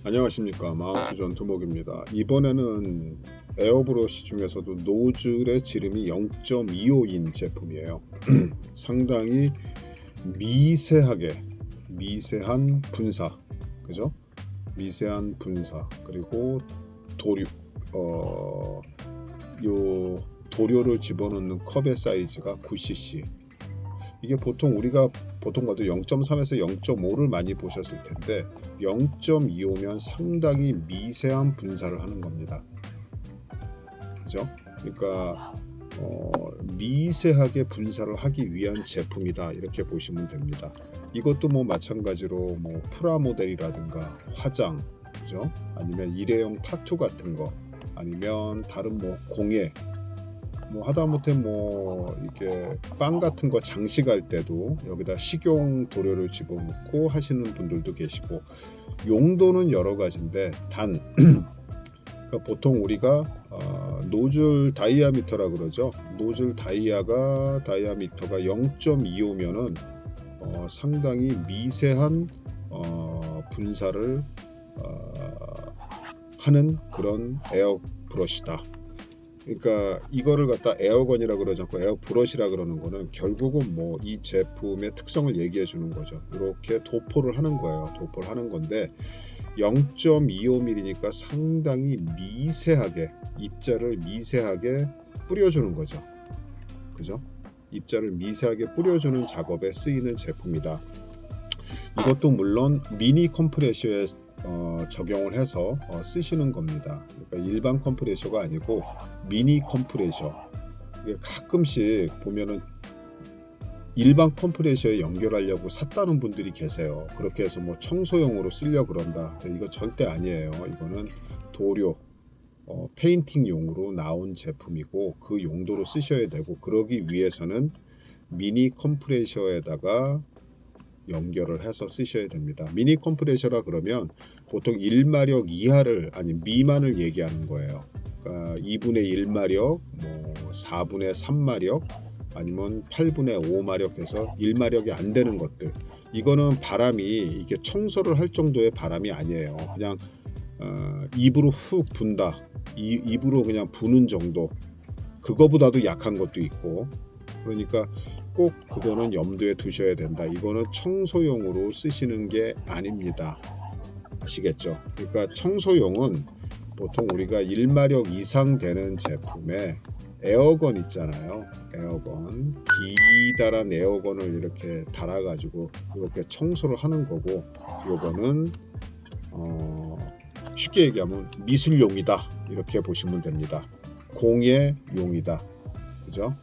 안녕하십니까, 마운트전 두목입니다. 이번에는 에어브러시 중에서도 노즐의 지름이 0.25인 제품이에요. 상당히 미세한 분사, 그죠? 미세한 분사, 그리고 도료, 요 도료를 집어넣는 컵의 사이즈가 9cc. 이게 우리가 보통 봐도 0.3에서 0.5를 많이 보셨을 텐데 0.25면 상당히 미세한 분사를 하는 겁니다. 그죠? 그러니까 미세하게 분사를 하기 위한 제품이다, 이렇게 보시면 됩니다. 이것도 마찬가지로 프라모델이라든가 화장, 그죠? 아니면 일회용 타투 같은 거, 아니면 다른 공예, 하다못해 이렇게 빵 같은 거 장식할 때도 여기다 식용 도료를 집어넣고 하시는 분들도 계시고, 용도는 여러 가지인데 단 그러니까 보통 우리가 노즐 다이아미터라 그러죠. 노즐 다이아미터가 0.25면은 상당히 미세한 분사를 하는 그런 에어 브러시다. 그러니까 이거를 갖다 에어건이라 그러지 않고 에어 브러시라 그러는 거는 결국은 이 제품의 특성을 얘기해 주는 거죠. 이렇게 도포를 하는 거예요. 도포를 하는 건데 0.25mm니까 상당히 미세하게, 입자를 미세하게 뿌려주는 거죠. 그죠? 입자를 미세하게 뿌려주는 작업에 쓰이는 제품이다. 이것도 물론 미니 컴프레셔에 적용을 해서 쓰시는 겁니다. 그러니까 일반 컴프레셔가 아니고 미니 컴프레셔. 가끔씩 보면은 일반 컴프레셔에 연결하려고 샀다는 분들이 계세요. 그렇게 해서 청소용으로 쓰려 그런다. 이거 절대 아니에요. 이거는 도료, 페인팅용으로 나온 제품이고 그 용도로 쓰셔야 되고, 그러기 위해서는 미니 컴프레셔에다가 연결을 해서 쓰셔야 됩니다. 미니 컴프레셔라 그러면 보통 1마력 이하를, 아니 미만을 얘기하는 거예요. 그러니까 2분의 1마력, 4분의 3마력, 아니면 8분의 5마력 해서 1마력이 안 되는 것들. 이거는 바람이, 이게 청소를 할 정도의 바람이 아니에요. 그냥 입으로 훅 분다, 입으로 그냥 부는 정도. 그거보다도 약한 것도 있고. 그러니까 꼭 그거는 염두에 두셔야 된다. 이거는 청소용으로 쓰시는 게 아닙니다. 아시겠죠? 그러니까 청소용은 보통 우리가 1마력 이상 되는 제품에 에어건 있잖아요. 에어건, 기다란 에어건을 이렇게 달아가지고 이렇게 청소를 하는 거고, 요거는 쉽게 얘기하면 미술용이다, 이렇게 보시면 됩니다. 공예용이다, 그죠?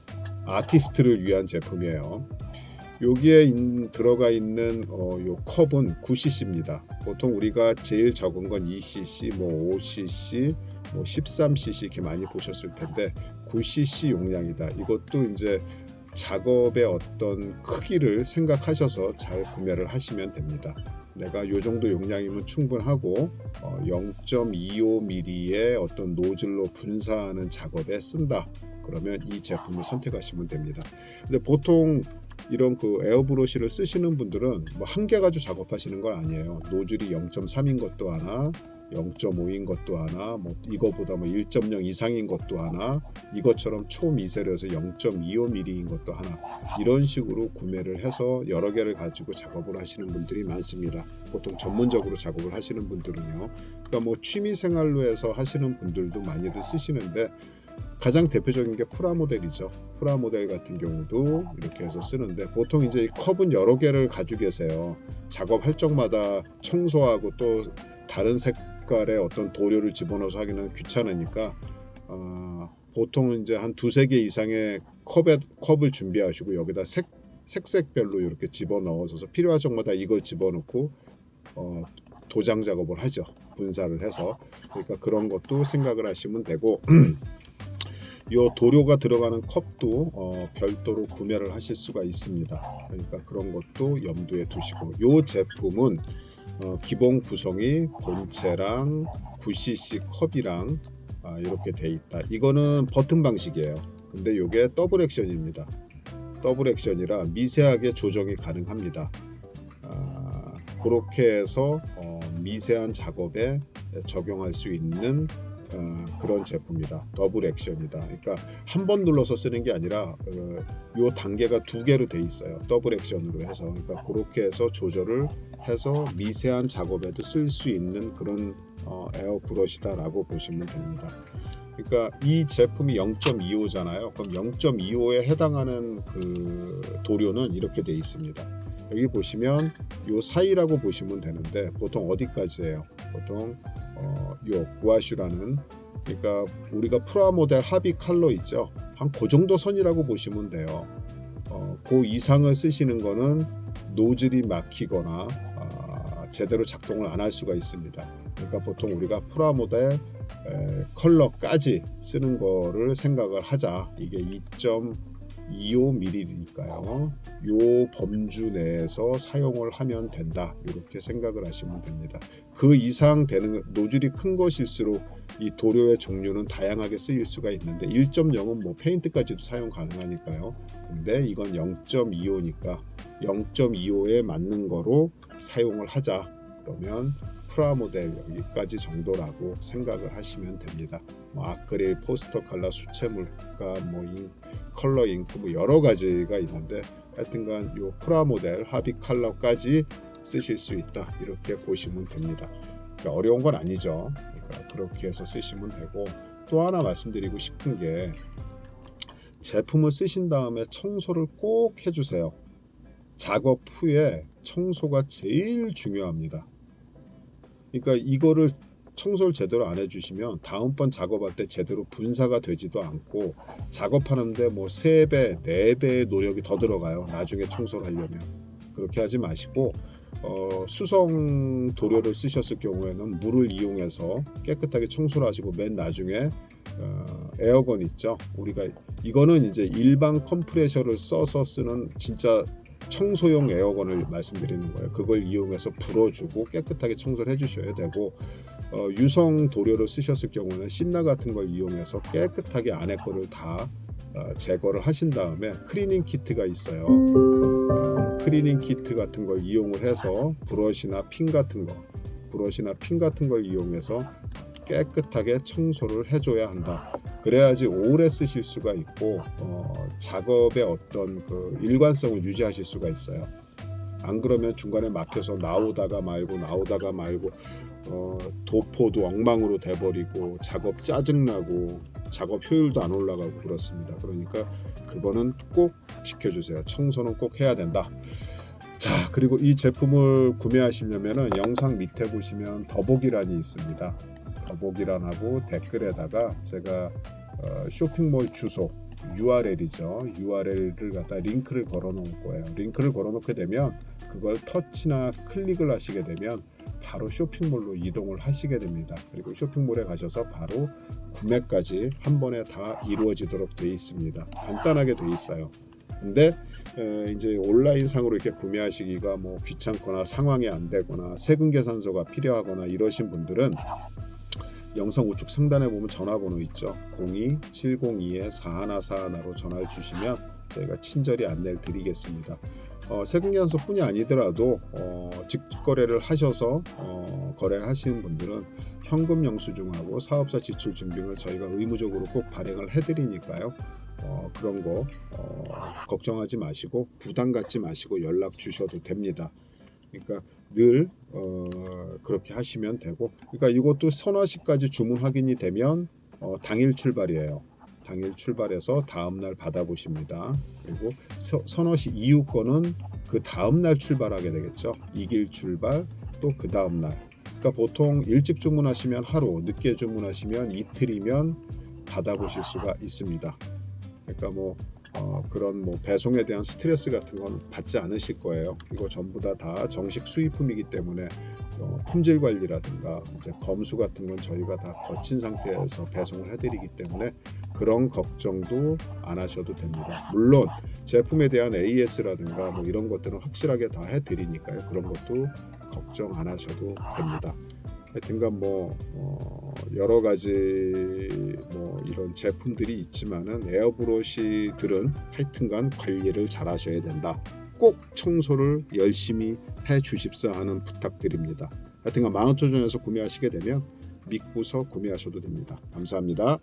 아티스트를 위한 제품이에요. 여기에 들어가 있는 요 컵은 9cc입니다. 보통 우리가 제일 적은 건 2cc, 5cc, 13cc 이렇게 많이 보셨을 텐데 9cc 용량이다. 이것도 이제 작업의 어떤 크기를 생각하셔서 잘 구매를 하시면 됩니다. 내가 요 정도 용량이면 충분하고 0.25mm의 어떤 노즐로 분사하는 작업에 쓴다, 그러면 이 제품을 선택하시면 됩니다. 근데 보통 이런 에어브러시를 쓰시는 분들은 한 개 가지고 작업하시는 건 아니에요. 노즐이 0.3인 것도 하나, 0.5인 것도 하나, 이거보다 1.0 이상인 것도 하나, 이것처럼 초미세로해서 0.25mm인 것도 하나, 이런 식으로 구매를 해서 여러 개를 가지고 작업을 하시는 분들이 많습니다. 보통 전문적으로 작업을 하시는 분들은요. 그러니까 취미생활로 해서 하시는 분들도 많이들 쓰시는데, 가장 대표적인 게 프라모델이죠. 프라모델 같은 경우도 이렇게 해서 쓰는데, 보통 이제 이 컵은 여러 개를 가지고 계세요. 작업할 적마다 청소하고 또 다른 색깔의 어떤 도료를 집어넣어서 하기는 귀찮으니까 보통은 이제 한 두세 개 이상의 컵을 준비하시고 여기다 색별로 이렇게 집어넣어서 필요할 적마다 이걸 집어넣고 도장 작업을 하죠. 분사를 해서. 그러니까 그런 것도 생각을 하시면 되고, 요 도료가 들어가는 컵도 별도로 구매를 하실 수가 있습니다. 그러니까 그런 것도 염두에 두시고, 요 제품은 기본 구성이 본체랑 9cc 컵이랑 이렇게 돼 있다. 이거는 버튼 방식이에요. 근데 요게 더블 액션입니다. 더블 액션이라 미세하게 조정이 가능합니다. 그렇게 해서 미세한 작업에 적용할 수 있는 그런 제품이다. 더블 액션이다. 그러니까 한 번 눌러서 쓰는 게 아니라 요 단계가 두 개로 돼 있어요. 더블 액션으로 해서 그러니까 그렇게 해서 조절을 해서 미세한 작업에도 쓸 수 있는 그런 에어 브러시다라고 보시면 됩니다. 그러니까 이 제품이 0.25잖아요. 그럼 0.25에 해당하는 그 도료는 이렇게 돼 있습니다. 여기 보시면 요 사이라고 보시면 되는데 보통 어디까지예요? 보통 요 구아슈라는 그러니까 우리가 프라모델 합의 컬러 있죠. 한 그 정도 선이라고 보시면 돼요. 그 이상을 쓰시는 거는 노즐이 막히거나 제대로 작동을 안 할 수가 있습니다. 그러니까 보통 우리가 프라모델 컬러까지 쓰는 거를 생각을 하자. 이게 2.25mm니까요. 요 범주 내에서 사용을 하면 된다. 이렇게 생각을 하시면 됩니다. 그 이상 되는 노즐이 큰 것일수록 이 도료의 종류는 다양하게 쓰일 수가 있는데 1.0은 뭐 페인트까지도 사용 가능하니까요. 근데 이건 0.25니까 0.25에 맞는 거로 사용을 하자. 그러면 프라모델 여기까지 정도라고 생각을 하시면 됩니다. 뭐 아크릴, 포스터 컬러, 수채물가, 뭐 컬러 잉크 뭐 여러 가지가 있는데 하여튼간 요 프라모델 합의 컬러까지 쓰실 수 있다. 이렇게 보시면 됩니다. 그러니까 어려운 건 아니죠. 그러니까 그렇게 해서 쓰시면 되고 또 하나 말씀드리고 싶은 게 제품을 쓰신 다음에 청소를 꼭 해주세요. 작업 후에 청소가 제일 중요합니다. 그러니까 이거를 청소를 제대로 안 해주시면 다음번 작업할 때 제대로 분사가 되지도 않고 작업하는데 뭐 3배, 4배의 노력이 더 들어가요. 나중에 청소를 하려면. 그렇게 하지 마시고 수성 도료를 쓰셨을 경우에는 물을 이용해서 깨끗하게 청소를 하시고 맨 나중에 에어건 있죠. 우리가 이거는 이제 일반 컴프레셔를 써서 쓰는 진짜 청소용 에어건을 말씀드리는 거예요. 그걸 이용해서 불어주고 깨끗하게 청소를 해주셔야 되고 유성 도료를 쓰셨을 경우는 신나 같은 걸 이용해서 깨끗하게 안에 거를 다 제거를 하신 다음에 클리닝 키트가 있어요. 클리닝 키트 같은 걸 이용을 해서 브러쉬나 핀 같은 걸 이용해서 깨끗하게 청소를 해줘야 한다. 그래야지 오래 쓰실 수가 있고 작업의 어떤 그 일관성을 유지하실 수가 있어요. 안 그러면 중간에 막혀서 나오다가 말고 도포도 엉망으로 돼버리고 작업 짜증나고 작업 효율도 안 올라가고 그렇습니다. 그러니까 그거는 꼭 지켜주세요. 청소는 꼭 해야 된다. 자, 그리고 이 제품을 구매하시려면 영상 밑에 보시면 더보기란이 있습니다. 더보기란하고 댓글에다가 제가 쇼핑몰 주소 URL이죠. URL을 갖다 링크를 걸어 놓을 거예요. 링크를 걸어 놓게 되면 그걸 터치나 클릭을 하시게 되면 바로 쇼핑몰로 이동을 하시게 됩니다. 그리고 쇼핑몰에 가셔서 바로 구매까지 한 번에 다 이루어지도록 되어 있습니다. 간단하게 되어 있어요. 근데 이제 온라인 상으로 이렇게 구매하시기가 뭐 귀찮거나 상황이 안 되거나 세금 계산서가 필요하거나 이러신 분들은 영상 우측 상단에 보면 전화번호 있죠. 02-702-4141로 전화를 주시면 저희가 친절히 안내를 드리겠습니다. 세금계산서뿐이 아니더라도 직거래를 하셔서 거래를 하시는 분들은 현금 영수증하고 사업자 지출 증빙을 저희가 의무적으로 꼭 발행을 해드리니까요. 그런 거 걱정하지 마시고 부담 갖지 마시고 연락 주셔도 됩니다. 그러니까 늘 그렇게 하시면 되고, 그러니까 이것도 서너 시까지 주문 확인이 되면 당일 출발이에요. 당일 출발해서 다음날 받아보십니다. 그리고 서너 시 이후 거는 그 다음날 출발하게 되겠죠. 2길 출발, 또 그 다음날. 그러니까 보통 일찍 주문하시면 하루, 늦게 주문하시면 이틀이면 받아보실 수가 있습니다. 그러니까 뭐 그런 뭐 배송에 대한 스트레스 같은 건 받지 않으실 거예요. 이거 전부 다 정식 수입품이기 때문에 품질 관리라든가 이제 검수 같은 건 저희가 다 거친 상태에서 배송을 해드리기 때문에 그런 걱정도 안 하셔도 됩니다. 물론 제품에 대한 AS라든가 뭐 이런 것들은 확실하게 다 해드리니까요. 그런 것도 걱정 안 하셔도 됩니다. 하여튼간 뭐 여러 가지 뭐 이런 제품들이 있지만은 에어브러시들은 하여튼간 관리를 잘 하셔야 된다. 꼭 청소를 열심히 해 주십사 하는 부탁드립니다. 하여튼간 마운트존에서 구매하시게 되면 믿고서 구매하셔도 됩니다. 감사합니다.